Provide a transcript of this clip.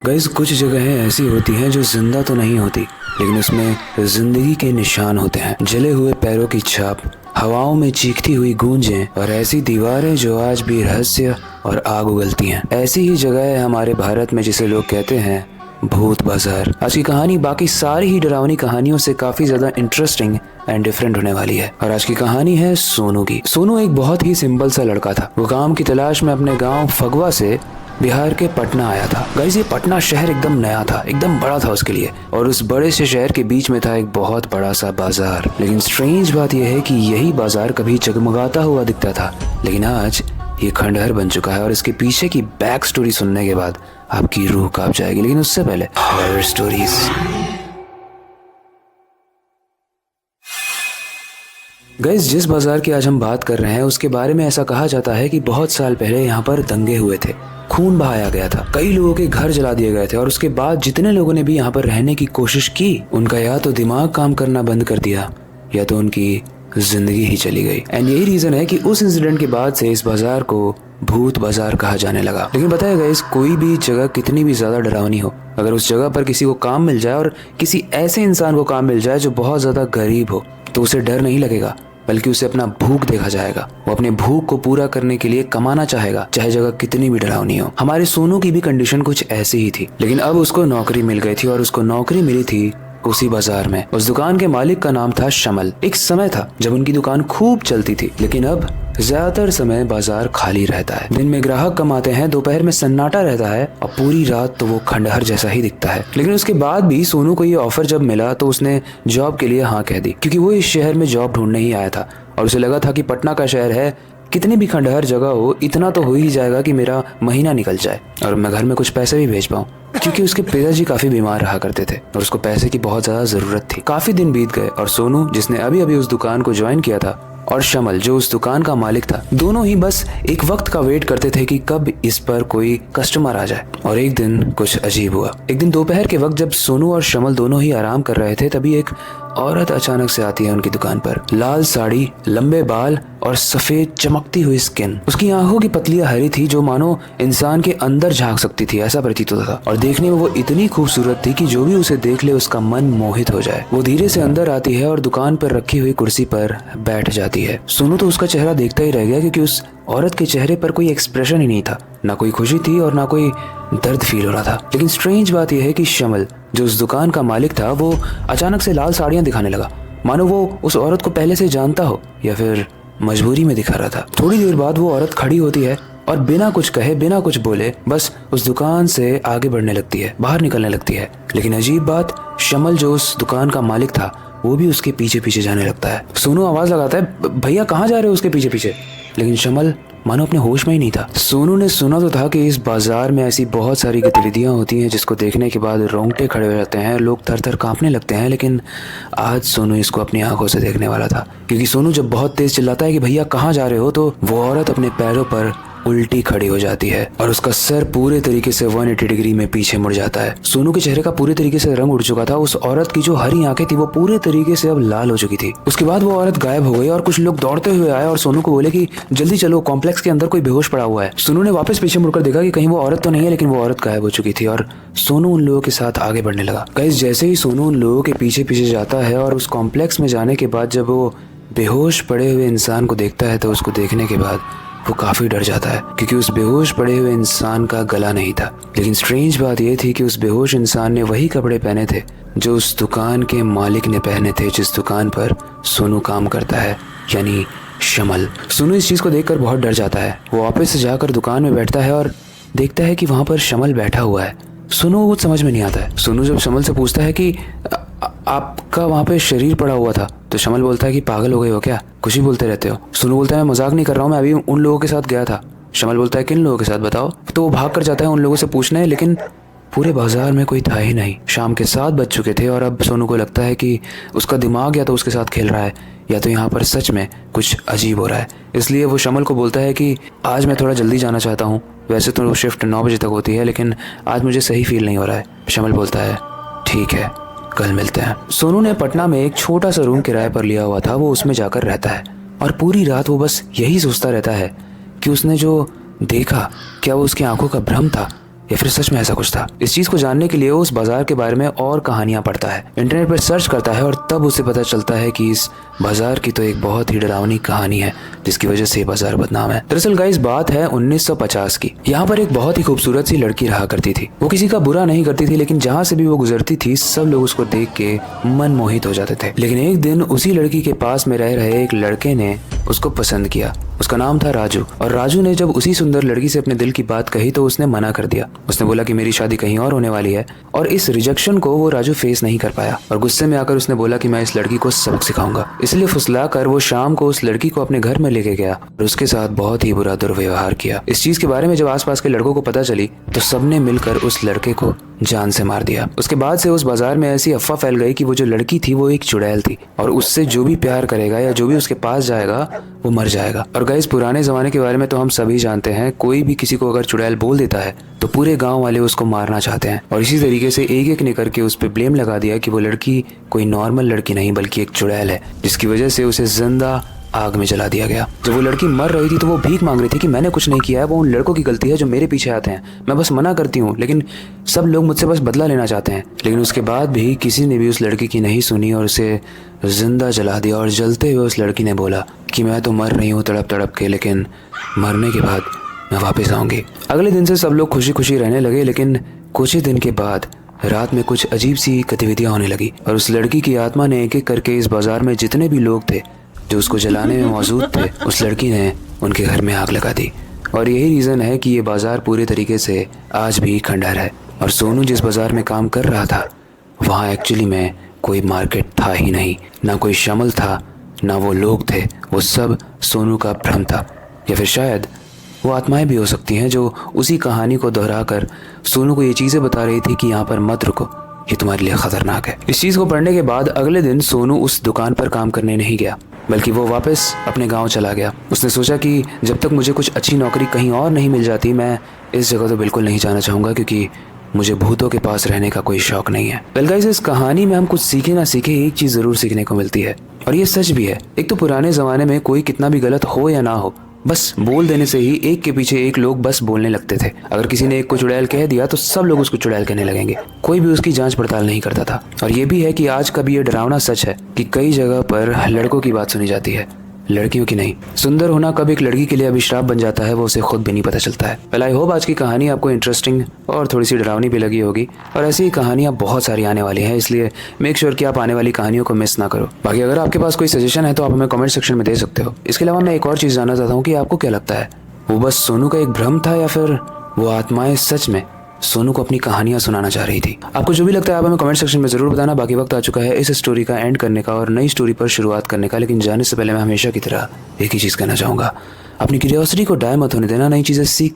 Guys, कुछ जगहें ऐसी होती हैं जो जिंदा तो नहीं होती, लेकिन उसमें जिंदगी के निशान होते हैं। जले हुए पैरों की छाप, हवाओं में चीखती हुई गूंजें और ऐसी दीवारें जो आज भी रहस्य और आग उगलती हैं। ऐसी ही जगह है हमारे भारत में जिसे लोग कहते हैं भूत बाजार। आज की कहानी बाकी सारी ही डरावनी कहानियों से काफी ज्यादा इंटरेस्टिंग एंड डिफरेंट होने वाली है। और आज की कहानी है सोनू की। सोनू एक बहुत ही सिंपल सा लड़का था। वो काम की तलाश में अपने गांव फगवा से बिहार के पटना आया था। गाइस, ये पटना शहर एकदम नया था, एकदम बड़ा था उसके लिए, और उस बड़े से शहर के बीच में था एक बहुत बड़ा सा बाजार। लेकिन स्ट्रेंज बात यह है कि यही बाजार कभी जगमगाता हुआ दिखता था, लेकिन आज ये खंडहर बन चुका है। और इसके पीछे की बैक स्टोरी सुनने के बाद आपकी रूह कांप जाएगी। लेकिन उससे पहले हॉरर स्टोरीज। गाइस, जिस बाजार की आज हम बात कर रहे हैं उसके बारे में ऐसा कहा जाता है कि बहुत साल पहले यहाँ पर दंगे हुए थे, खून बहाया गया था, कई लोगों के घर जला दिए गए थे, और उसके बाद जितने लोगों ने भी यहाँ पर रहने की कोशिश की उनका या तो दिमाग काम करना बंद कर दिया या तो उनकी जिंदगी ही चली गई। एंड यही रीजन है कि उस इंसिडेंट के बाद से इस बाजार को भूत बाजार कहा जाने लगा। लेकिन बताया गाइस, कोई भी जगह कितनी भी ज्यादा डरावनी हो, अगर उस जगह पर किसी को काम मिल जाए और किसी ऐसे इंसान को काम मिल जाए जो बहुत ज्यादा गरीब हो, तो उसे डर नहीं लगेगा, बल्कि उसे अपना भूख देखा जाएगा। वो अपने भूख को पूरा करने के लिए कमाना चाहेगा, चाहे जगह कितनी भी डरावनी हो। हमारे सोनू की भी कंडीशन कुछ ऐसी ही थी, लेकिन अब उसको नौकरी मिल गई थी, और उसको नौकरी मिली थी उसी बाजार में। उस दुकान के मालिक का नाम था शमल। एक समय था जब उनकी दुकान खूब चलती थी, लेकिन अब ज्यादातर समय बाजार खाली रहता है। दिन में ग्राहक कम आते हैं, दोपहर में सन्नाटा रहता है, और पूरी रात तो वो खंडहर जैसा ही दिखता है। लेकिन उसके बाद भी सोनू को ये ऑफर जब मिला तो उसने जॉब के लिए हाँ कह दी, क्योंकि वो इस शहर में जॉब ढूंढने ही आया था। और उसे लगा था कि पटना का शहर है, कितनी भी खंडहर जगह हो, इतना तो हो ही जाएगा कि मेरा महीना निकल जाए और मैं घर में कुछ पैसे भी भेज पाऊँ, क्योंकि उसके पिताजी काफी बीमार रहा करते थे और उसको पैसे की बहुत ज्यादा जरूरत थी। काफी दिन बीत गए और सोनू, जिसने अभी अभी उस दुकान को ज्वाइन किया था, और शमल, जो उस दुकान का मालिक था, दोनों ही बस एक वक्त का वेट करते थे कि कब इस पर कोई कस्टमर आ जाए। और एक दिन कुछ अजीब हुआ। एक दिन दोपहर के वक्त जब सोनू और शमल दोनों ही आराम कर रहे थे, तभी एक औरत अचानक से आती है उनकी दुकान पर। लाल साड़ी, लंबे बाल और सफेद चमकती हुई स्किन। उसकी आंखों की पतलियां हरी थी, जो मानो इंसान के अंदर झांक सकती थी, ऐसा प्रतीत होता था। और देखने में वो इतनी खूबसूरत थी कि जो भी उसे देख ले उसका मन मोहित हो जाए। वो धीरे से अंदर आती है और दुकान पर रखी हुई कुर्सी पर बैठ जाती है। सोनू तो उसका चेहरा देखता ही रह गया, क्योंकि उस औरत के चेहरे पर कोई एक्सप्रेशन ही नहीं था, ना कोई खुशी थी और ना कोई दर्द फील हो रहा था। लेकिन स्ट्रेंज बात यह है कि शमल, जो उस दुकान का मालिक था, वो अचानक से लाल साड़ियां दिखाने लगा, मानो वो उस औरत को पहले से जानता हो या फिर मजबूरी में दिखा रहा था। थोड़ी देर बाद वो औरत खड़ी होती है और बिना कुछ कहे, बिना कुछ बोले, बस उस दुकान से आगे बढ़ने लगती है, बाहर निकलने लगती है। लेकिन अजीब बात, शमल, जो उस दुकान का मालिक था, वो भी उसके पीछे पीछे जाने लगता है। सोनू आवाज लगाता है, भैया कहाँ जा रहे हो उसके पीछे पीछे? लेकिन शमल मानो अपने होश में ही नहीं था। सोनू ने सुना तो था कि इस बाजार में ऐसी बहुत सारी गतिविधियां होती हैं जिसको देखने के बाद रोंगटे खड़े हो जाते हैं, लोग थर थर कांपने लगते हैं। लेकिन आज सोनू इसको अपनी आंखों से देखने वाला था, क्योंकि सोनू जब बहुत तेज चिल्लाता है कि भैया कहाँ जा रहे हो, तो वो औरत अपने पैरों पर उल्टी खड़ी हो जाती है और उसका सर पूरे तरीके से 180 डिग्री में पीछे मुड़ जाता है। सोनू के चेहरे का पूरे तरीके से रंग उड़ चुका था। उस औरत की जो हरी आंखें थी वो पूरे तरीके से अब लाल हो चुकी थी। उसके बाद वो औरत गायब हो गई और कुछ लोग दौड़ते हुए आए और सोनू को बोले कि जल्दी चलो, कॉम्प्लेक्स के अंदर कोई बेहोश पड़ा हुआ है। सोनू ने वापस पीछे मुड़कर देखा कि कहीं वो औरत तो नहीं है, लेकिन वो औरत गायब हो चुकी थी और सोनू उन लोगों के साथ आगे बढ़ने लगा। गाइस, जैसे ही सोनू उन लोगों के पीछे पीछे जाता है और उस कॉम्प्लेक्स में जाने के बाद जब वो बेहोश पड़े हुए इंसान को देखता है, तो उसको देखने के बाद वो काफी डर जाता है, क्योंकि उस बेहोश पड़े हुए इंसान का गला नहीं था। लेकिन स्ट्रेंज बात यह थी कि उस बेहोश इंसान ने वही कपड़े पहने थे जो उस दुकान के मालिक ने पहने थे, जिस दुकान पर सोनू काम करता है, यानी शमल। सोनू इस चीज को देखकर बहुत डर जाता है। वो वापस से जाकर दुकान में बैठता है और देखता है कि वहां पर शमल बैठा हुआ है। सोनू को कुछ समझ में नहीं आता है। सोनू जब शमल से पूछता है कि आपका वहां पे शरीर पड़ा हुआ था, तो शमल बोलता है कि पागल हो गए हो क्या, कुछ ही बोलते रहते हो। सोनू बोलता है, मैं मजाक नहीं कर रहा हूँ, मैं अभी उन लोगों के साथ गया था। शमल बोलता है, किन लोगों के साथ बताओ। तो वो भाग कर जाता है उन लोगों से पूछने, लेकिन पूरे बाजार में कोई था ही नहीं। शाम के 7 बज चुके थे और अब सोनू को लगता है कि उसका दिमाग या तो उसके साथ खेल रहा है या तो यहाँ पर सच में कुछ अजीब हो रहा है। इसलिए वो शमल को बोलता है कि आज मैं थोड़ा जल्दी जाना चाहता हूँ, वैसे तो शिफ्ट 9 बजे तक होती है, लेकिन आज मुझे सही फील नहीं हो रहा है। शमल बोलता है, ठीक है, कल मिलते हैं। सोनू ने पटना में एक छोटा सा रूम किराए पर लिया हुआ था। वो उसमें जाकर रहता है और पूरी रात वो बस यही सोचता रहता है कि उसने जो देखा, क्या वो उसकी आंखों का भ्रम था या फिर सच में ऐसा कुछ था। इस चीज को जानने के लिए वो उस बाजार के बारे में और कहानियां पढ़ता है, इंटरनेट पर सर्च करता है और तब उसे पता चलता है कि इस बाजार की तो एक बहुत ही डरावनी कहानी है जिसकी वजह से बाजार बदनाम है। दरअसल गाइस बात है 1950 की। यहाँ पर एक बहुत ही खूबसूरत सी लड़की रहा करती थी। वो किसी का बुरा नहीं करती थी, लेकिन जहाँ से भी वो गुजरती थी सब लोग उसको देख के मन मोहित हो जाते थे। लेकिन एक दिन उसी लड़की के पास में रह रहे एक लड़के ने उसको पसंद किया। उसका नाम था राजू। और राजू ने जब उसी सुंदर लड़की से अपने दिल की बात कही तो उसने मना कर दिया। उसने बोला कि मेरी शादी कहीं और होने वाली है। और इस रिजेक्शन को वो राजू फेस नहीं कर पाया और गुस्से में आकर उसने बोला कि मैं इस लड़की को सबक सिखाऊंगा। इसलिए फुसलाकर वो शाम को उस लड़की को अपने घर में लेके गया और उसके साथ बहुत ही बुरा दुर्व्यवहार किया। इस चीज के बारे में जब आसपास के लड़कों को पता चली तो सबने मिलकर उस लड़के को जान से मार दिया। उसके बाद से उस बाजार में ऐसी अफवाह फैल गई कि वो जो लड़की थी वो एक चुड़ैल थी और उससे जो भी प्यार करेगा या जो भी उसके पास जाएगा वो मर जाएगा। और गाइस पुराने जमाने के बारे में तो हम सभी जानते हैं, कोई भी किसी को अगर चुड़ैल बोल देता है तो पूरे गांव वाले उसको मारना चाहते हैं। और इसी तरीके से एक एक ने करके उस पर ब्लेम लगा दिया कि वो लड़की कोई नॉर्मल लड़की नहीं बल्कि एक चुड़ैल है, जिसकी वजह से उसे जिंदा आग में जला दिया गया। जब वो लड़की मर रही थी तो वो भीख मांग रही थी कि मैंने कुछ नहीं किया है, वो उन लड़कों की गलती है जो मेरे पीछे आते हैं, मैं बस मना करती हूँ, लेकिन सब लोग मुझसे बस बदला लेना चाहते हैं। लेकिन उसके बाद भी किसी ने भी उस लड़की की नहीं सुनी और उसे जिंदा जला दिया। और जलते हुए उस लड़की ने बोला कि मैं तो मर रही हूँ तड़प तड़प के, लेकिन मरने के बाद मैं वापस आऊँगी। अगले दिन से सब लोग खुशी खुशी रहने लगे। लेकिन कुछ ही दिन के बाद रात में कुछ अजीब सी गतिविधियाँ होने लगी और उस लड़की की आत्मा ने एक एक करके इस बाजार में जितने भी लोग थे जो उसको जलाने में मौजूद थे, उस लड़की ने उनके घर में आग लगा दी। और यही रीज़न है कि ये बाज़ार पूरे तरीके से आज भी खंडहर है। और सोनू जिस बाज़ार में काम कर रहा था वहाँ एक्चुअली में कोई मार्केट था ही नहीं, ना कोई शमल था, ना वो लोग थे। वो सब सोनू का भ्रम था, या फिर शायद वो आत्माएं भी हो सकती हैं जो उसी कहानी को दोहरा कर सोनू को ये चीज़ें बता रही थी कि यहाँ पर मत रुको, ये तुम्हारे लिए खतरनाक है। इस चीज़ को पढ़ने के बाद अगले दिन सोनू उस दुकान पर काम करने नहीं गया, बल्कि वो वापस अपने गांव चला गया। उसने सोचा कि जब तक मुझे कुछ अच्छी नौकरी कहीं और नहीं मिल जाती मैं इस जगह तो बिल्कुल नहीं जाना चाहूँगा, क्योंकि मुझे भूतों के पास रहने का कोई शौक नहीं है। वेल गाइस, इस कहानी में हम कुछ सीखे ना सीखे एक चीज़ ज़रूर सीखने को मिलती है, और ये सच भी है। एक तो पुराने ज़माने में कोई कितना भी गलत हो या ना हो, बस बोल देने से ही एक के पीछे एक लोग बस बोलने लगते थे। अगर किसी ने एक को चुड़ैल कह दिया तो सब लोग उसको चुड़ैल कहने लगेंगे, कोई भी उसकी जांच पड़ताल नहीं करता था। और ये भी है कि आज का भी ये डरावना सच है कि कई जगह पर लड़कों की बात सुनी जाती है, लड़कियों की नहीं। सुंदर होना कब एक लड़की के लिए अभिश्राप बन जाता है वो उसे खुद भी नहीं पता चलता है। वेल आई होप आज की कहानी आपको इंटरेस्टिंग और थोड़ी सी डरावनी भी लगी होगी, और ऐसी ही कहानियाँ बहुत सारी आने वाली हैं, इसलिए मेक श्योर कि आप आने वाली कहानियों को मिस ना करो। बाकी अगर आपके पास कोई सजेशन है तो आप हमें कमेंट सेक्शन में दे सकते हो। इसके अलावा मैं एक और चीज़ जानना चाहता हूँ कि आपको क्या लगता है, वो बस सोनू का एक भ्रम था या फिर वो आत्माएं सच में सोनू को अपनी कहानियां सुनाना चाह रही थी? आपको जो भी लगता है आप हमें कमेंट सेक्शन में जरूर बताना। बाकी वक्त आ चुका है इस स्टोरी का एंड करने का और नई स्टोरी पर शुरुआत करने का, लेकिन जाने से पहले मैं हमेशा की तरह एक ही चीज़ कहना चाहूँगा, अपनी क्यूरियोसिटी को डाय मत होने देना, नई चीज़ें सीख